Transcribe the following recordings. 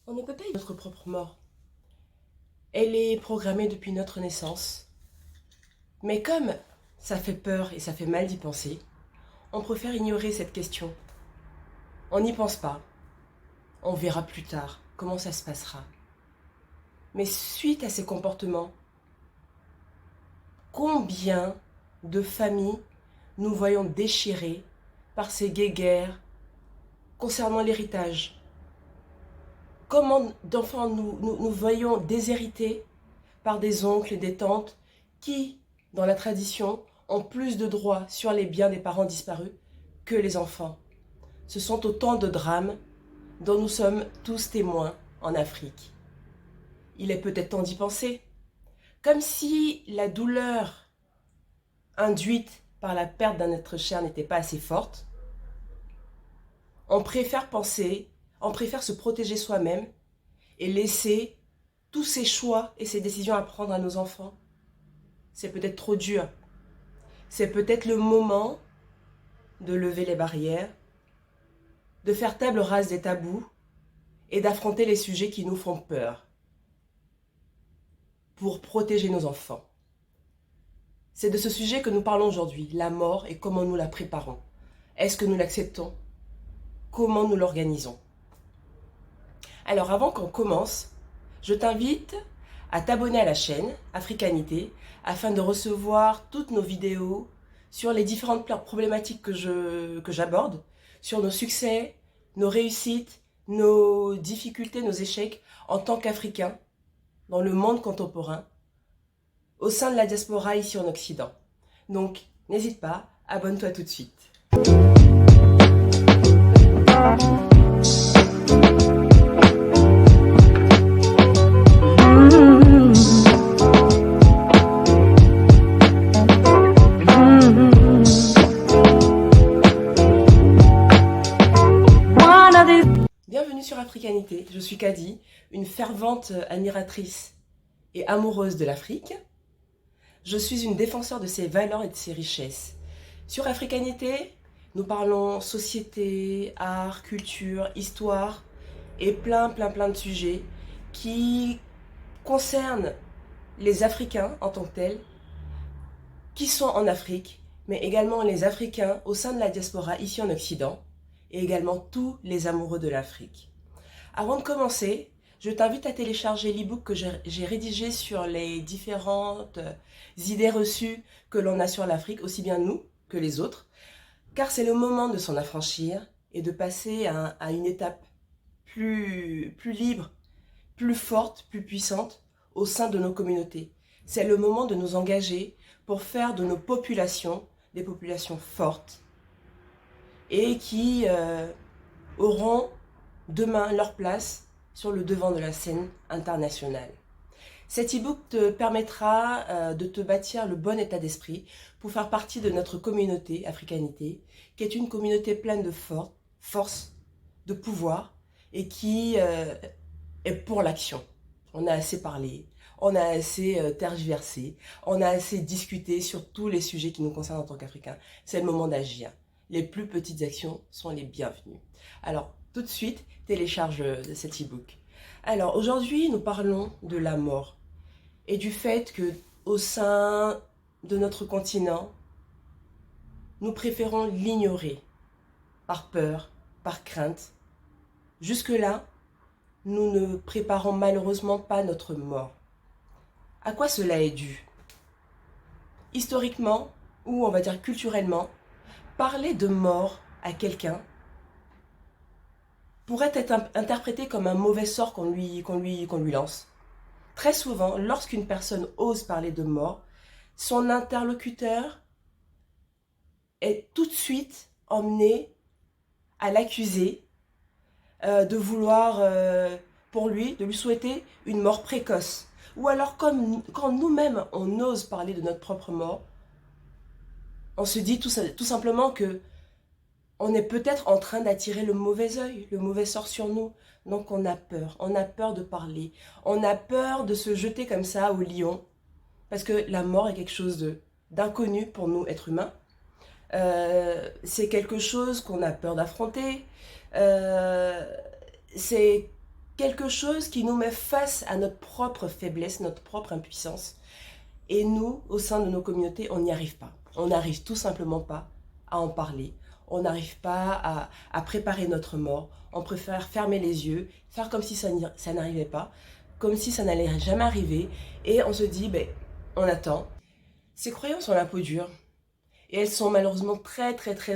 On ne peut pas éviter notre propre mort. Elle est programmée depuis notre naissance. Mais comme ça fait peur et ça fait mal d'y penser, on préfère ignorer cette question. On n'y pense pas. On verra plus tard comment ça se passera. Mais suite à ces comportements, combien de familles nous voyons déchirées par ces guéguerres concernant l'héritage? Comment d'enfants nous voyons déshérités par des oncles et des tantes qui, dans la tradition, ont plus de droits sur les biens des parents disparus que les enfants. Ce sont autant de drames dont nous sommes tous témoins en Afrique. Il est peut-être temps d'y penser. Comme si la douleur induite par la perte d'un être cher n'était pas assez forte, on préfère se protéger soi-même et laisser tous ces choix et ces décisions à prendre à nos enfants. C'est peut-être trop dur. C'est peut-être le moment de lever les barrières, de faire table rase des tabous et d'affronter les sujets qui nous font peur pour protéger nos enfants. C'est de ce sujet que nous parlons aujourd'hui, la mort et comment nous la préparons. Est-ce que nous l'acceptons? Comment nous l'organisons? Alors avant qu'on commence, je t'invite à t'abonner à la chaîne Africanité afin de recevoir toutes nos vidéos sur les différentes problématiques que j'aborde, sur nos succès, nos réussites, nos difficultés, nos échecs en tant qu'Africains dans le monde contemporain, au sein de la diaspora ici en Occident. Donc n'hésite pas, abonne-toi tout de suite. Bienvenue sur Africanité, je suis Kadi, une fervente admiratrice et amoureuse de l'Afrique. Je suis une défenseur de ses valeurs et de ses richesses. Sur Africanité, nous parlons société, art, culture, histoire et plein de sujets qui concernent les Africains en tant que tels, qui sont en Afrique, mais également les Africains au sein de la diaspora ici en Occident, et également tous les amoureux de l'Afrique. Avant de commencer, je t'invite à télécharger l'e-book que j'ai rédigé sur les différentes idées reçues que l'on a sur l'Afrique, aussi bien nous que les autres, car c'est le moment de s'en affranchir et de passer à une étape plus libre, plus forte, plus puissante au sein de nos communautés. C'est le moment de nous engager pour faire de nos populations des populations fortes et qui auront demain leur place sur le devant de la scène internationale. Cet e-book te permettra de te bâtir le bon état d'esprit pour faire partie de notre communauté Africanité, qui est une communauté pleine de force, de pouvoir et qui est pour l'action. On a assez parlé, on a assez tergiversé, on a assez discuté sur tous les sujets qui nous concernent en tant qu'Africains. C'est le moment d'agir. Les plus petites actions sont les bienvenues. Alors, tout de suite, télécharge cet e-book. Alors, aujourd'hui, nous parlons de la mort et du fait que, au sein de notre continent, nous préférons l'ignorer par peur, par crainte. Jusque-là, nous ne préparons malheureusement pas notre mort. À quoi cela est dû? Historiquement, ou on va dire culturellement, parler de mort à quelqu'un pourrait être interprété comme un mauvais sort qu'on lui lance. Très souvent, lorsqu'une personne ose parler de mort, son interlocuteur est tout de suite emmené à l'accuser de vouloir, de lui souhaiter une mort précoce. Ou alors, comme quand nous-mêmes, on ose parler de notre propre mort, on se dit tout simplement que on est peut-être en train d'attirer le mauvais œil, le mauvais sort sur nous. Donc on a peur de parler, on a peur de se jeter comme ça au lion, parce que la mort est quelque chose d'inconnu pour nous, êtres humains. C'est quelque chose qu'on a peur d'affronter, c'est quelque chose qui nous met face à notre propre faiblesse, notre propre impuissance. Et nous, au sein de nos communautés, on n'y arrive pas. On n'arrive tout simplement pas à en parler. On n'arrive pas à préparer notre mort. On préfère fermer les yeux, faire comme si ça n'arrivait pas, comme si ça n'allait jamais arriver. Et on se dit, ben, on attend. Ces croyances ont la peau dure. Et elles sont malheureusement très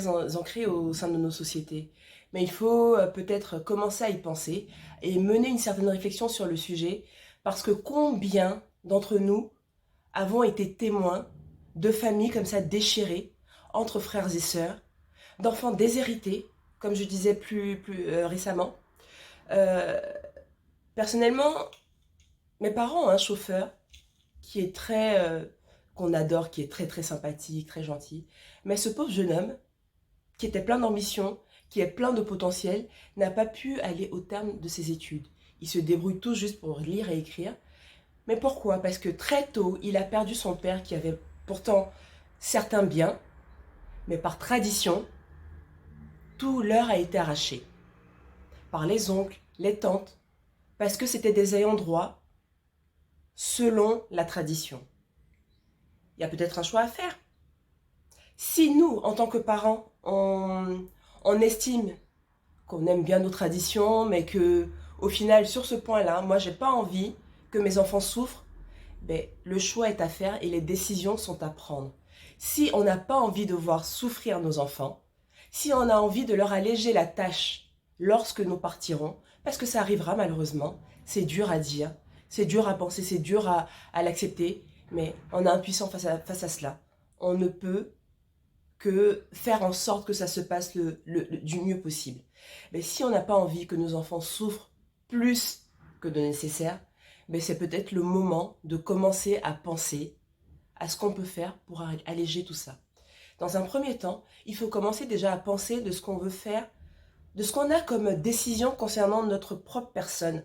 ancrées au sein de nos sociétés. Mais il faut peut-être commencer à y penser et mener une certaine réflexion sur le sujet, parce que combien d'entre nous avons été témoins de familles comme ça déchirées, entre frères et sœurs, d'enfants déshérités, comme je disais plus récemment. Euh, Personnellement, mes parents ont un chauffeur qui est qu'on adore, qui est très sympathique, très gentil. Mais ce pauvre jeune homme, qui était plein d'ambition, qui est plein de potentiel, n'a pas pu aller au terme de ses études. Il se débrouille tout juste pour lire et écrire. Mais pourquoi? Parce que très tôt, il a perdu son père qui avait pourtant certains biens, mais par tradition, tout leur a été arraché. Par les oncles, les tantes, parce que c'était des ayants droit selon la tradition. Il y a peut-être un choix à faire. Si nous, en tant que parents, on estime qu'on aime bien nos traditions, mais que au final, sur ce point-là, moi, j'ai pas envie que mes enfants souffrent, ben, le choix est à faire et les décisions sont à prendre. Si on n'a pas envie de voir souffrir nos enfants, si on a envie de leur alléger la tâche lorsque nous partirons, parce que ça arrivera malheureusement, c'est dur à dire, c'est dur à penser, c'est dur à l'accepter, mais on est impuissant face à cela. On ne peut que faire en sorte que ça se passe du mieux possible. Mais si on n'a pas envie que nos enfants souffrent plus que de nécessaire, mais c'est peut-être le moment de commencer à penser à ce qu'on peut faire pour alléger tout ça. Dans un premier temps, il faut commencer déjà à penser de ce qu'on veut faire, de ce qu'on a comme décision concernant notre propre personne.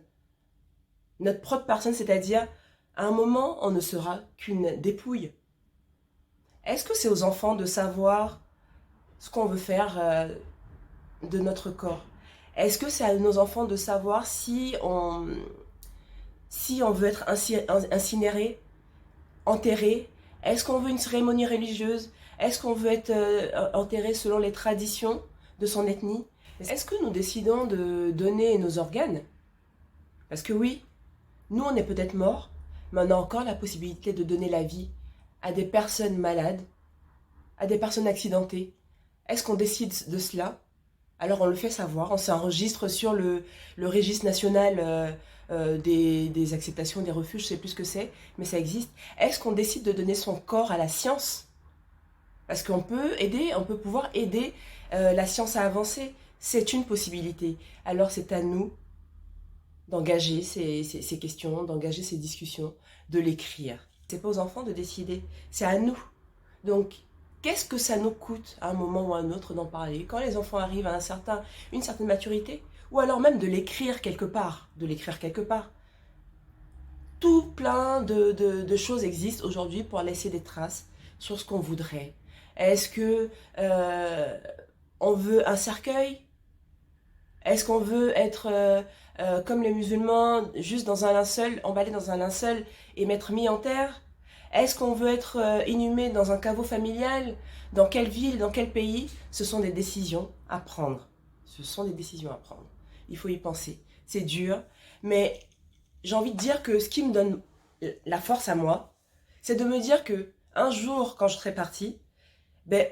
Notre propre personne, c'est-à-dire, à un moment, on ne sera qu'une dépouille. Est-ce que c'est aux enfants de savoir ce qu'on veut faire de notre corps? Est-ce que c'est à nos enfants de savoir si on veut être incinéré, enterré? Est-ce qu'on veut une cérémonie religieuse? Est-ce qu'on veut être enterré selon les traditions de son ethnie? Est-ce que nous décidons de donner nos organes? Parce que oui, nous on est peut-être morts, mais on a encore la possibilité de donner la vie à des personnes malades, à des personnes accidentées. Est-ce qu'on décide de cela? Alors on le fait savoir, on s'enregistre sur le registre national des acceptations, des refuges, je ne sais plus ce que c'est, mais ça existe. Est-ce qu'on décide de donner son corps à la science? Parce qu'on peut aider, on peut pouvoir aider la science à avancer. C'est une possibilité. Alors c'est à nous d'engager ces questions, d'engager ces discussions, de l'écrire. C'est pas aux enfants de décider, c'est à nous. Donc, qu'est-ce que ça nous coûte à un moment ou à un autre d'en parler? Quand les enfants arrivent à une certaine maturité, ou alors même de l'écrire quelque part, Tout plein de choses existent aujourd'hui pour laisser des traces sur ce qu'on voudrait. Est-ce que on veut un cercueil? Est-ce qu'on veut être comme les musulmans, juste dans un linceul, emballé dans un linceul et m'être mis en terre? Est-ce qu'on veut être inhumé dans un caveau familial? Dans quelle ville, dans quel pays? Ce sont des décisions à prendre. Ce sont des décisions à prendre. Il faut y penser. C'est dur, mais j'ai envie de dire que ce qui me donne la force à moi, c'est de me dire que un jour, quand je serai partie, ben,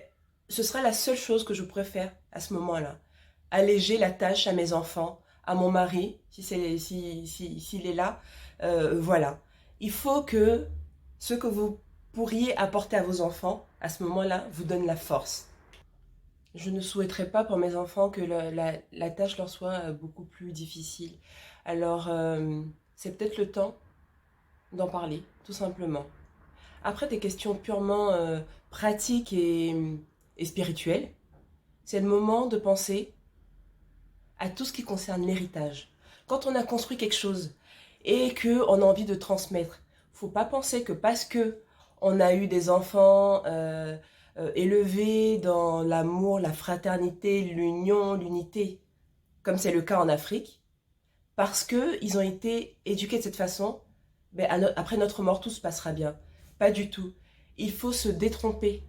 ce sera la seule chose que je pourrais faire à ce moment-là. Alléger la tâche à mes enfants, à mon mari, s'il est là. Voilà. Il faut que ce que vous pourriez apporter à vos enfants, à ce moment-là, vous donne la force. Je ne souhaiterais pas pour mes enfants que la tâche leur soit beaucoup plus difficile. Alors, c'est peut-être le temps d'en parler, tout simplement. Après des questions purement pratiques et spirituelles, c'est le moment de penser à tout ce qui concerne l'héritage. Quand on a construit quelque chose et qu'on a envie de transmettre, faut pas penser que parce que on a eu des enfants élevés dans l'amour, la fraternité, l'union, l'unité, comme c'est le cas en Afrique, parce qu'ils ont été éduqués de cette façon, ben, après notre mort, tout se passera bien. Pas du tout. Il faut se détromper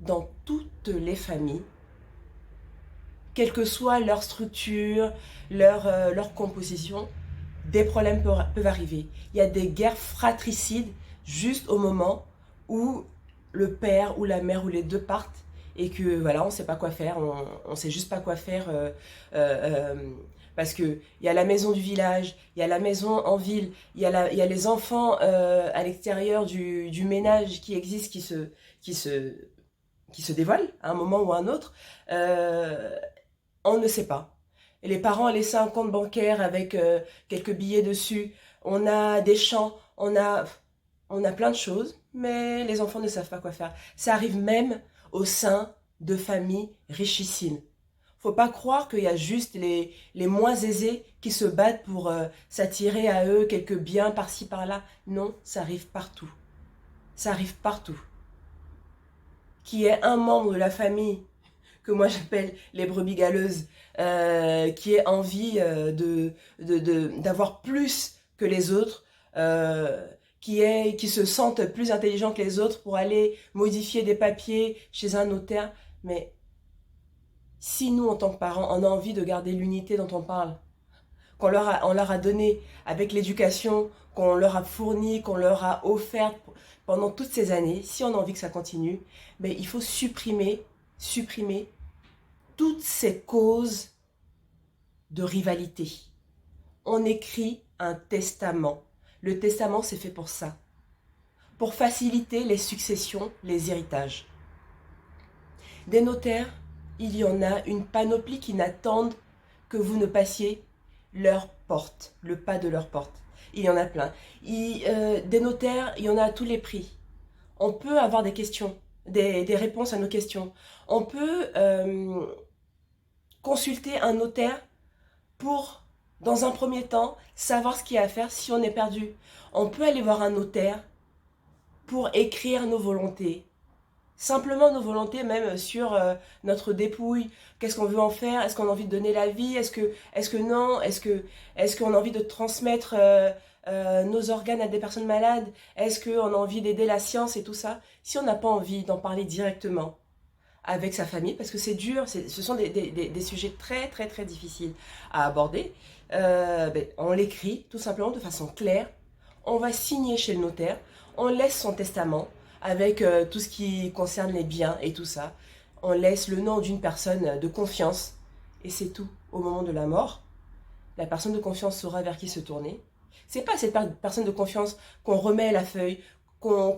dans toutes les familles, quelle que soit leur structure, leur composition, des problèmes peuvent arriver. Il y a des guerres fratricides juste au moment où le père ou la mère ou les deux partent et que voilà, on ne sait pas quoi faire, on ne sait juste pas quoi faire parce qu'il y a la maison du village, il y a la maison en ville, il y a les enfants à l'extérieur du ménage qui existent, qui se, qui se dévoilent à un moment ou à un autre. On ne sait pas. Et les parents ont laissé un compte bancaire avec quelques billets dessus. On a des champs, on a plein de choses, mais les enfants ne savent pas quoi faire. Ça arrive même au sein de familles richissimes. Faut pas croire qu'il y a juste les moins aisés qui se battent pour s'attirer à eux quelques biens par-ci par-là. Non, ça arrive partout. Ça arrive partout. Qui est un membre de la famille que moi j'appelle les brebis galeuses, qui ait envie d'avoir plus que les autres, qui se sentent plus intelligents que les autres pour aller modifier des papiers chez un notaire. Mais si nous, en tant que parents, on a envie de garder l'unité dont on parle, on leur a donné avec l'éducation, qu'on leur a fournie, qu'on leur a offerte pendant toutes ces années, si on a envie que ça continue, mais il faut supprimer toutes ces causes de rivalité. On écrit un testament. Le testament, c'est fait pour ça. Pour faciliter les successions, les héritages. Des notaires, il y en a une panoplie qui n'attendent que vous ne passiez leur porte, le pas de leur porte. Il y en a plein. Des notaires, il y en a à tous les prix. On peut avoir des questions, des réponses à nos questions. On peut consulter un notaire pour, dans un premier temps, savoir ce qu'il y a à faire si on est perdu. On peut aller voir un notaire pour écrire nos volontés. Simplement nos volontés, même sur notre dépouille. Qu'est-ce qu'on veut en faire? Est-ce qu'on a envie de donner la vie? Est-ce que non? Est-ce qu'on a envie de transmettre nos organes à des personnes malades? Est-ce qu'on a envie d'aider la science et tout ça? Si on n'a pas envie d'en parler directement avec sa famille, parce que c'est dur, ce sont des sujets très très très difficiles à aborder, on l'écrit tout simplement de façon claire, on va signer chez le notaire, on laisse son testament avec tout ce qui concerne les biens et tout ça, on laisse le nom d'une personne de confiance, et c'est tout. Au moment de la mort, la personne de confiance saura vers qui se tourner. C'est pas cette personne de confiance qu'on remet la feuille, qu'on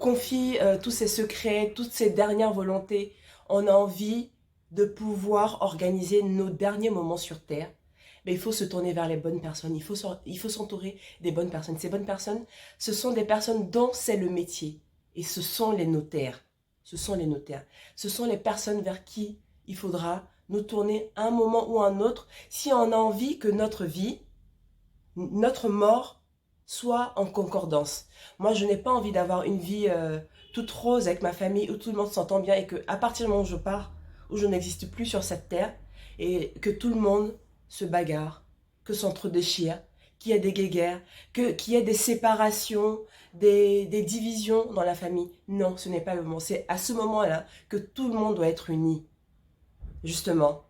confie tous ses secrets, toutes ses dernières volontés. On a envie de pouvoir organiser nos derniers moments sur Terre. Mais il faut se tourner vers les bonnes personnes, il faut s'entourer des bonnes personnes. Ces bonnes personnes, ce sont des personnes dont c'est le métier. Et ce sont les notaires. Ce sont les notaires. Ce sont les personnes vers qui il faudra nous tourner un moment ou un autre si on a envie que notre vie, notre mort, soit en concordance. Moi, je n'ai pas envie d'avoir une vie toute rose avec ma famille où tout le monde s'entend bien et que à partir du moment où je pars, où je n'existe plus sur cette terre et que tout le monde se bagarre, que s'entre-déchire, qu'il y ait des guéguerres, qu'il y ait des séparations, des divisions dans la famille. Non, ce n'est pas le moment. C'est à ce moment-là que tout le monde doit être uni. Justement.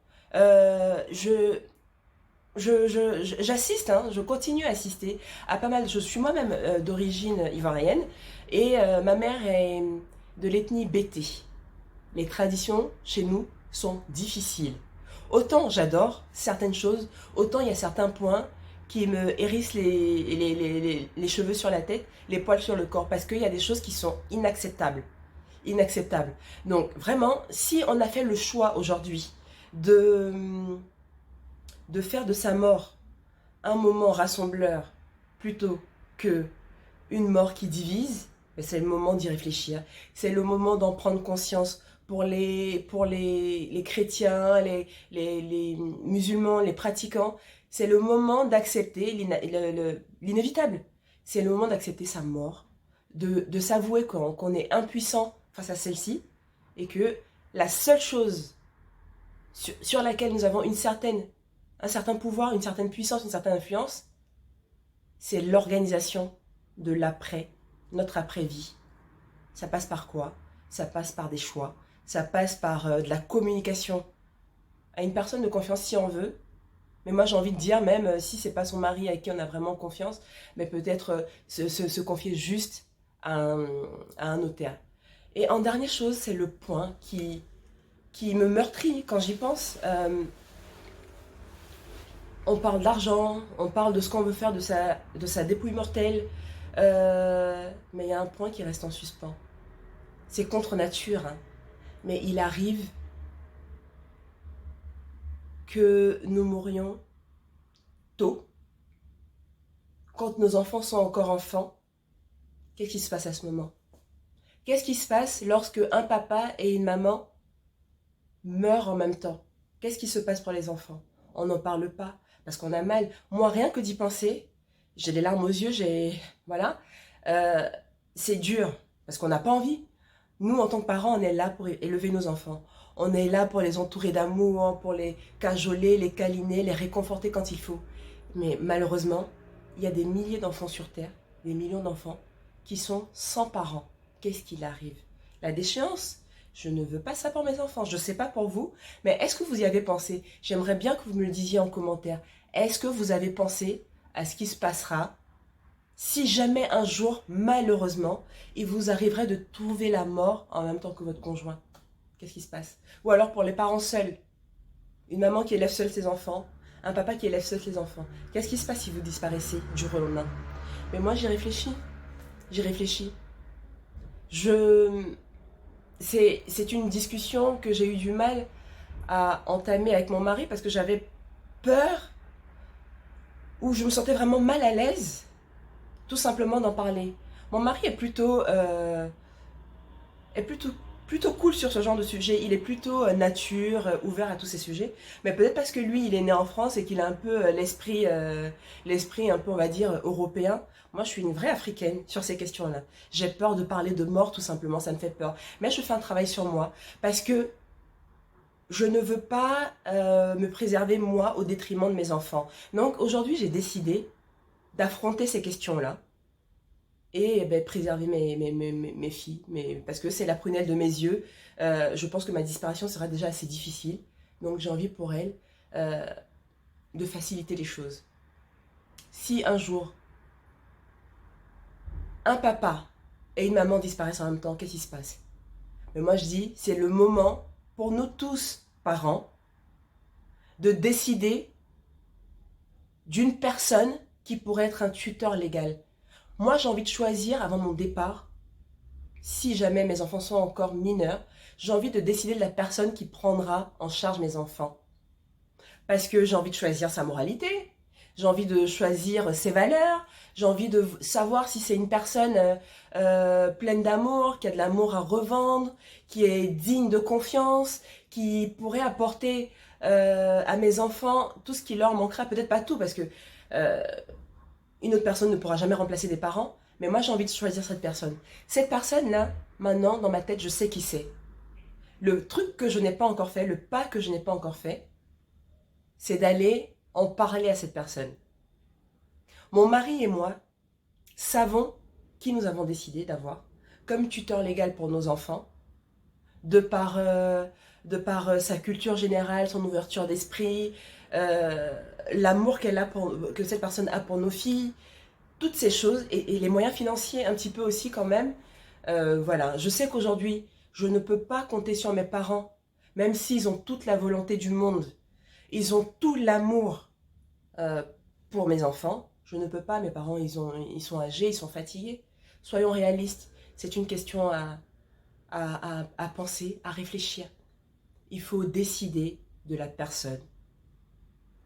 J'assiste, hein, je continue à assister à pas mal. Je suis moi-même d'origine ivoirienne et ma mère est de l'ethnie Bété. Les traditions chez nous sont difficiles. Autant j'adore certaines choses, autant il y a certains points qui me hérissent les cheveux sur la tête, les poils sur le corps, parce qu'il y a des choses qui sont inacceptables. Inacceptables. Donc vraiment, si on a fait le choix aujourd'hui de faire de sa mort un moment rassembleur plutôt que une mort qui divise, c'est le moment d'y réfléchir. C'est le moment d'en prendre conscience pour les chrétiens, les musulmans, les pratiquants. C'est le moment d'accepter l'inévitable. C'est le moment d'accepter sa mort, de s'avouer qu'on est impuissant face à celle-ci et que la seule chose sur laquelle nous avons une certaine un certain pouvoir, une certaine puissance, une certaine influence, c'est l'organisation de l'après, notre après-vie. Ça passe par quoi? Ça passe par des choix, ça passe par de la communication à une personne de confiance si on veut. Mais moi j'ai envie de dire, même si c'est pas son mari à qui on a vraiment confiance, mais peut-être se confier juste à un notaire. Et en dernière chose, c'est le point qui me meurtrit quand j'y pense. On parle d'argent, on parle de ce qu'on veut faire de sa dépouille mortelle, mais il y a un point qui reste en suspens. C'est contre nature, hein. Mais il arrive que nous mourions tôt, quand nos enfants sont encore enfants. Qu'est-ce qui se passe à ce moment? Qu'est-ce qui se passe lorsque un papa et une maman meurent en même temps? Qu'est-ce qui se passe pour les enfants? On n'en parle pas, parce qu'on a mal. Moi, rien que d'y penser, j'ai des larmes aux yeux, voilà. Euh, c'est dur, parce qu'on n'a pas envie. Nous, en tant que parents, on est là pour élever nos enfants. On est là pour les entourer d'amour, pour les cajoler, les câliner, les réconforter quand il faut. Mais malheureusement, il y a des milliers d'enfants sur Terre, des millions d'enfants, qui sont sans parents. Qu'est-ce qu'il arrive? La déchéance? Je ne veux pas ça pour mes enfants. Je ne sais pas pour vous, mais est-ce que vous y avez pensé? J'aimerais bien que vous me le disiez en commentaire. Est-ce que vous avez pensé à ce qui se passera si jamais un jour, malheureusement, il vous arriverait de trouver la mort en même temps que votre conjoint? Qu'est-ce qui se passe? Ou alors pour les parents seuls, une maman qui élève seule ses enfants, un papa qui élève seul ses enfants. Qu'est-ce qui se passe si vous disparaissez du jour au lendemain? Mais moi, j'y réfléchis. J'y réfléchis. C'est une discussion que j'ai eu du mal à entamer avec mon mari parce que j'avais peur ou je me sentais vraiment mal à l'aise tout simplement d'en parler. Mon mari est plutôt cool sur ce genre de sujet. Il est plutôt nature, ouvert à tous ces sujets. Mais peut-être parce que lui, il est né en France et qu'il a un peu l'esprit un peu, on va dire, européen. Moi, je suis une vraie africaine sur ces questions-là. J'ai peur de parler de mort, tout simplement. Ça me fait peur. Mais je fais un travail sur moi parce que je ne veux pas me préserver moi au détriment de mes enfants. Donc aujourd'hui, j'ai décidé d'affronter ces questions-là et ben, préserver mes filles, parce que c'est la prunelle de mes yeux. Je pense que ma disparition sera déjà assez difficile, donc j'ai envie pour elles euh, de faciliter les choses. Si un jour, un papa et une maman disparaissent en même temps, qu'est-ce qui se passe? Mais moi je dis, c'est le moment pour nous tous, parents, de décider d'une personne qui pourrait être un tuteur légal. Moi j'ai envie de choisir avant mon départ, si jamais mes enfants sont encore mineurs, j'ai envie de décider de la personne qui prendra en charge mes enfants. Parce que j'ai envie de choisir sa moralité, j'ai envie de choisir ses valeurs, j'ai envie de savoir si c'est une personne pleine d'amour, qui a de l'amour à revendre, qui est digne de confiance, qui pourrait apporter à mes enfants tout ce qui leur manquera, peut-être pas tout, parce que euh, une autre personne ne pourra jamais remplacer des parents, mais moi j'ai envie de choisir cette personne. Cette personne-là, maintenant, dans ma tête, je sais qui c'est. Le truc que je n'ai pas encore fait, le pas que je n'ai pas encore fait, c'est d'aller en parler à cette personne. Mon mari et moi savons qui nous avons décidé d'avoir comme tuteur légal pour nos enfants, de par, sa culture générale, son ouverture d'esprit, l'amour que cette personne a pour nos filles, toutes ces choses, et les moyens financiers un petit peu aussi quand même. Voilà, je sais qu'aujourd'hui, je ne peux pas compter sur mes parents, même s'ils ont toute la volonté du monde, ils ont tout l'amour euh, pour mes enfants. Je ne peux pas, mes parents, ils sont âgés, ils sont fatigués. Soyons réalistes, c'est une question à penser, à réfléchir. Il faut décider de la personne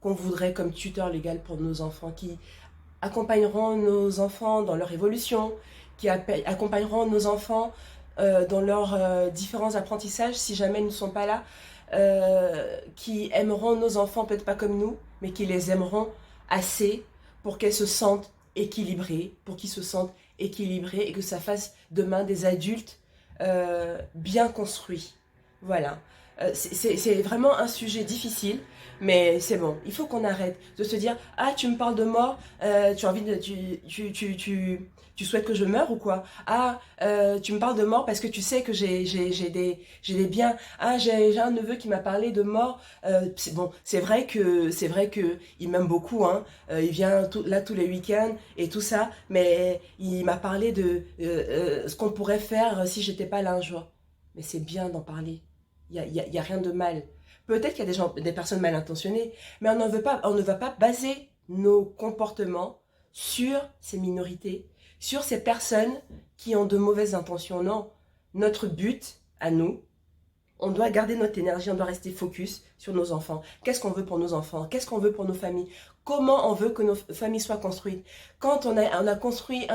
qu'on voudrait comme tuteur légal pour nos enfants, qui accompagneront nos enfants dans leur évolution, qui accompagneront nos enfants dans leurs différents apprentissages si jamais ils ne sont pas là, qui aimeront nos enfants peut-être pas comme nous, mais qui les aimeront assez pour qu'elles se sentent équilibrées, pour qu'ils se sentent équilibrés et que ça fasse demain des adultes bien construits. Voilà. C'est vraiment un sujet difficile, mais c'est bon. Il faut qu'on arrête de se dire, ah, tu me parles de mort, tu as envie de, tu souhaites que je meure ou quoi? Ah, tu me parles de mort parce que tu sais que j'ai des biens. Ah, j'ai un neveu qui m'a parlé de mort. Bon, c'est vrai que il m'aime beaucoup, hein. Il vient là tous les week-ends et tout ça, mais il m'a parlé de ce qu'on pourrait faire si j'étais pas là un jour. Mais c'est bien d'en parler. Il y a rien de mal. Peut-être qu'il y a des personnes mal intentionnées, mais on ne va pas baser nos comportements sur ces minorités, sur ces personnes qui ont de mauvaises intentions. Non, notre but, à nous, on doit garder notre énergie, on doit rester focus sur nos enfants. Qu'est-ce qu'on veut pour nos enfants? Qu'est-ce qu'on veut pour nos familles? Comment on veut que nos familles soient construites? Quand on a construit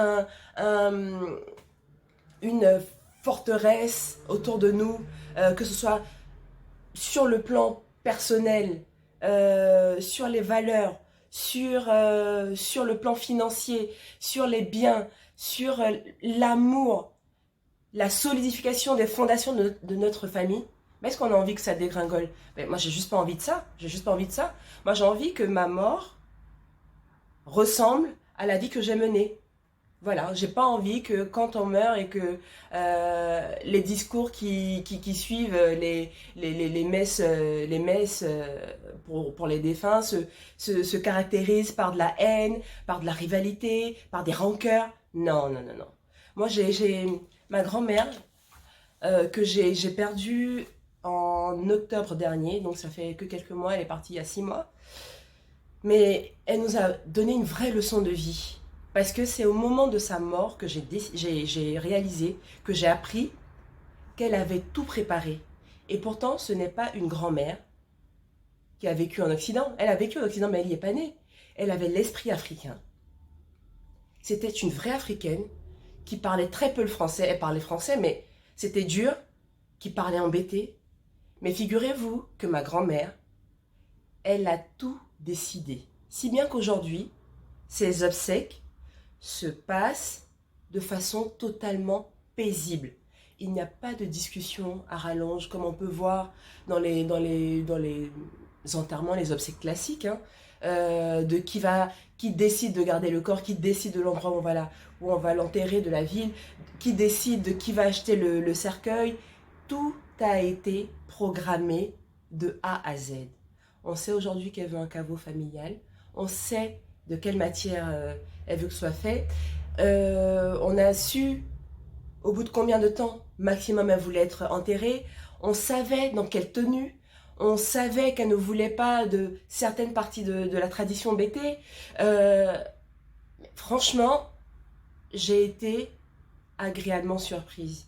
une forteresse autour de nous, que ce soit sur le plan personnel, sur les valeurs, sur le plan financier, sur les biens, sur l'amour, la solidification des fondations de notre famille. Mais est-ce qu'on a envie que ça dégringole? Mais moi, j'ai juste pas envie de ça. J'ai juste pas envie de ça. Moi, j'ai envie que ma mort ressemble à la vie que j'ai menée. Voilà, j'ai pas envie que quand on meurt et que les discours qui suivent les messes pour les défunts se caractérisent par de la haine, par de la rivalité, par des rancœurs. Non, non, non, non. Moi, j'ai ma grand-mère que j'ai perdue en octobre dernier, donc ça fait que quelques mois, elle est partie il y a 6 mois. Mais elle nous a donné une vraie leçon de vie. Parce que c'est au moment de sa mort que j'ai réalisé, que j'ai appris qu'elle avait tout préparé. Et pourtant, ce n'est pas une grand-mère qui a vécu en Occident. Elle a vécu en Occident, mais elle n'y est pas née. Elle avait l'esprit africain. C'était une vraie africaine qui parlait très peu le français. Elle parlait français, mais c'était dur, qui parlait embêté. Mais figurez-vous que ma grand-mère, elle a tout décidé. Si bien qu'aujourd'hui, ses obsèques se passent de façon totalement paisible. Il n'y a pas de discussion à rallonge comme on peut voir dans les enterrements, les obsèques classiques, hein, de qui décide de garder le corps, qui décide de l'endroit où on va l'enterrer, de la ville, qui décide de qui va acheter le cercueil. Tout a été programmé de A à Z. On sait aujourd'hui qu'elle veut un caveau familial. On sait de quelle matière elle veut que ce soit fait. On a su au bout de combien de temps maximum elle voulait être enterrée. On savait dans quelle tenue. On savait qu'elle ne voulait pas de certaines parties de la tradition bété. Franchement, j'ai été agréablement surprise.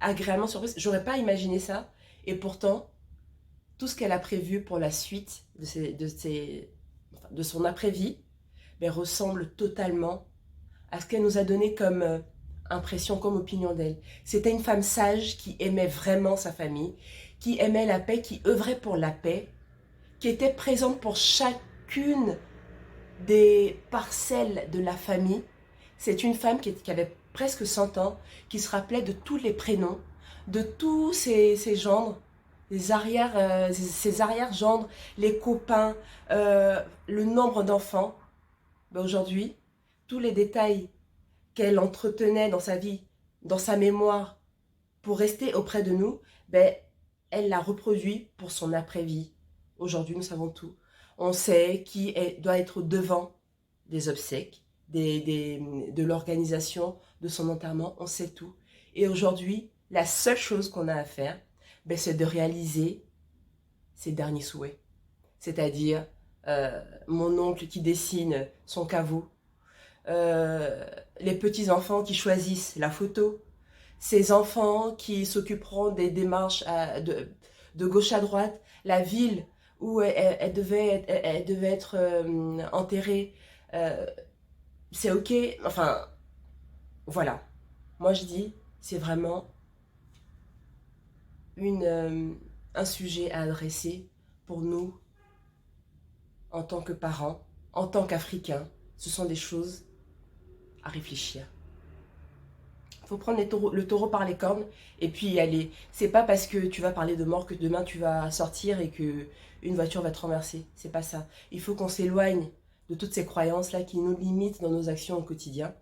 Agréablement surprise. J'aurais pas imaginé ça. Et pourtant, tout ce qu'elle a prévu pour la suite de son après-vie, ben, ressemble totalement à ce qu'elle nous a donné comme impression, comme opinion d'elle. C'était une femme sage qui aimait vraiment sa famille, qui aimait la paix, qui œuvrait pour la paix, qui était présente pour chacune des parcelles de la famille. C'est une femme qui avait presque 100 ans, qui se rappelait de tous les prénoms, de tous ses gendres, ses arrière-gendres, les copains, le nombre d'enfants. Ben aujourd'hui, tous les détails qu'elle entretenait dans sa vie, dans sa mémoire, pour rester auprès de nous, ben, elle l'a reproduit pour son après-vie. Aujourd'hui, nous savons tout. On sait doit être devant des obsèques, de l'organisation de son enterrement. On sait tout. Et aujourd'hui, la seule chose qu'on a à faire, ben, c'est de réaliser ses derniers souhaits. C'est-à-dire mon oncle qui dessine son caveau, les petits-enfants qui choisissent la photo, ces enfants qui s'occuperont des démarches de gauche à droite, la ville où elle devait être enterrée, c'est ok, enfin, voilà. Moi je dis, c'est vraiment un sujet à adresser pour nous en tant que parents, en tant qu'Africains. Ce sont des choses à réfléchir. Faut prendre le taureau par les cornes et puis y aller. C'est pas parce que tu vas parler de mort que demain tu vas sortir et que une voiture va te renverser. C'est pas ça. Il faut qu'on s'éloigne de toutes ces croyances-là qui nous limitent dans nos actions au quotidien.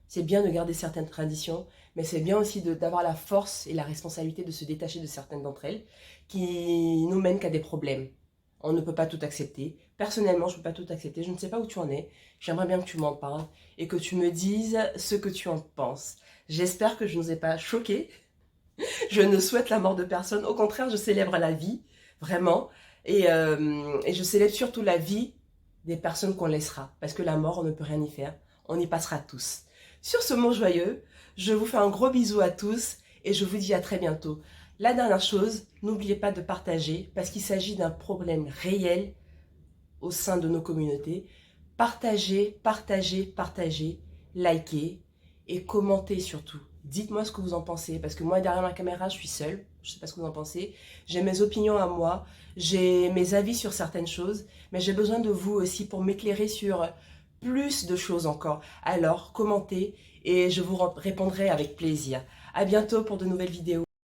C'est bien de garder certaines traditions, mais c'est bien aussi d'avoir la force et la responsabilité de se détacher de certaines d'entre elles qui nous mènent qu'à des problèmes. On ne peut pas tout accepter. Personnellement, je ne peux pas tout accepter. Je ne sais pas où tu en es. J'aimerais bien que tu m'en parles et que tu me dises ce que tu en penses. J'espère que je ne vous ai pas choqué. Je ne souhaite la mort de personne. Au contraire, je célèbre la vie, vraiment. Et je célèbre surtout la vie des personnes qu'on laissera. Parce que la mort, on ne peut rien y faire. On y passera tous. Sur ce mot joyeux, je vous fais un gros bisou à tous et je vous dis à très bientôt. La dernière chose, n'oubliez pas de partager parce qu'il s'agit d'un problème réel au sein de nos communautés. Partagez, partagez, partagez, likez et commentez surtout. Dites-moi ce que vous en pensez parce que moi derrière ma caméra je suis seule, je ne sais pas ce que vous en pensez. J'ai mes opinions à moi, j'ai mes avis sur certaines choses, mais j'ai besoin de vous aussi pour m'éclairer sur plus de choses encore. Alors commentez et je vous répondrai avec plaisir. À bientôt pour de nouvelles vidéos.